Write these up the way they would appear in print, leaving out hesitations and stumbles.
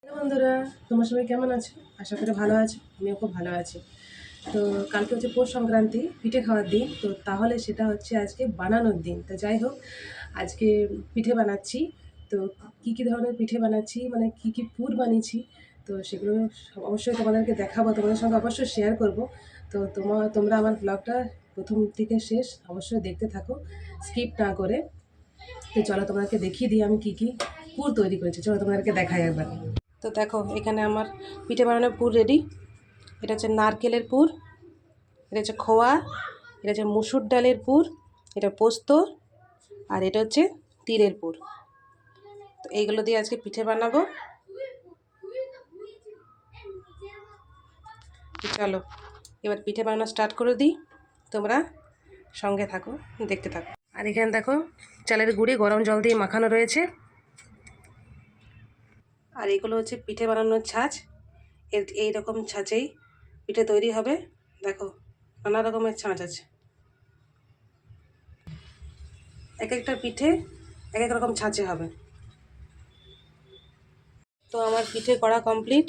বন্ধুরা, তোমার সবাই কেমন আছো? আশা করি ভালো আছো। আমিও খুব ভালো আছি। তো কালকে হচ্ছে পৌষ সংক্রান্তি, পিঠে খাওয়ার দিন। তো তাহলে সেটা হচ্ছে আজকে বানানোর দিন। তো যাই হোক, আজকে পিঠে বানাচ্ছি। তো কী কী ধরনের পিঠে বানাচ্ছি, মানে কী কী পুর বানিয়েছি, তো সেগুলো অবশ্যই তোমাদেরকে দেখাবো, তোমাদের সঙ্গে অবশ্যই শেয়ার করব। তো তোমরা আমার ব্লগটা প্রথম থেকে শেষ অবশ্যই দেখতে থাকো, স্কিপ না করে। তো চলো তোমাদেরকে দেখিয়ে দিই আমি কী কী পুর তৈরি করেছি। চলো তোমাদেরকে দেখাই একবার। তো দেখো, এখানে আমার পিঠে বানানোর পুর রেডি। এটা হচ্ছে নারকেলের পুর, এটা হচ্ছে খোয়া, এটা হচ্ছে মুসুর ডালের পুর, এটা পোস্ত, আর এটা হচ্ছে তিলের পুর। তো এইগুলো দিয়ে আজকে পিঠে বানাবো। চলো এবার পিঠে বানানো স্টার্ট করে দিই, তোমরা সঙ্গে থাকো, দেখতে থাকো। আর এখানে দেখো, চালের গুঁড়ি গরম জল দিয়ে মাখানো রয়েছে। আর এগুলো হচ্ছে পিঠে বানানোর ছাঁচ। এইরকম ছাঁচেই পিঠে তৈরি হবে। দেখো, নানা রকমের ছাঁচ আছে, এক একটা পিঠে এক এক রকম ছাঁচে হবে। তো আমার পিঠে করা কমপ্লিট।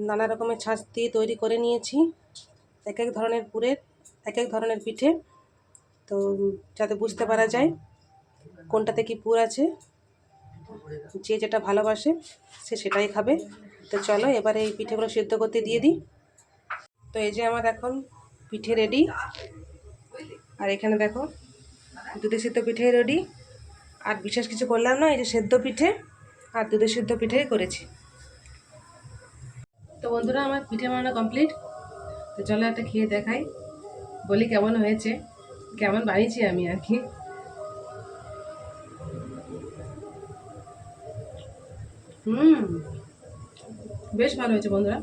নানা রকমের ছাঁচ দিয়ে তৈরি করে নিয়েছি এক এক ধরনের পুরের, এক এক ধরনের পিঠে। তো যাতে বুঝতে পারা যায় কোনটাতে কি পুর আছে, যে যেটা ভালোবাসে সে সেটাই খাবে। তো চলো এবারে এই পিঠেগুলো সিদ্ধ করতে দিয়ে দিই। তো এই যে আমার এখন পিঠে রেডি। আর এখানে দেখো, দুধে সিদ্ধ পিঠে রেডি। আর বিশেষ কিছু করলাম না, এই যে সেদ্ধ পিঠে আর দুধে সিদ্ধ পিঠেই করেছি। তো বন্ধুরা, আমার পিঠে বানানো কমপ্লিট। তো চলো একটা খেয়ে দেখাই, বলি কেমন হয়েছে, কেমন বানিয়েছি আমি আর কি। বেশ ভালো হয়েছে বন্ধুরা।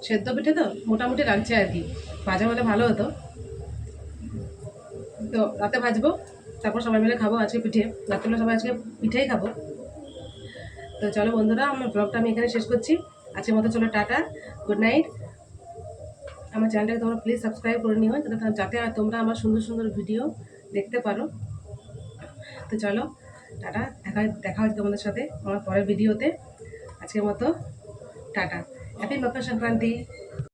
সেদ্ধ পিঠে তো মোটামুটি লাগছে আর কি, ভাজা হলে ভালো হতো। তো রাতে ভাজবো, তারপর সবাই মিলে খাবো আজকে পিঠে। রাত্রেবেলা সবাই আজকে পিঠেই খাবো। তো চলো বন্ধুরা, আমার ব্লগটা আমি এখানে শেষ করছি। আজকের মতো চলো, টাটা, গুড নাইট। আমার চ্যানেলটাকে তোমরা প্লিজ সাবস্ক্রাইব করে নিও, যাতে তোমরা আমার সুন্দর সুন্দর ভিডিও দেখতে পারো। তো চলো টাটা, দেখা হচ্ছে তোমাদের সাথে আমার পরের ভিডিওতে। আজকের মতো টাটা, হ্যাপি মকর সংক্রান্তি।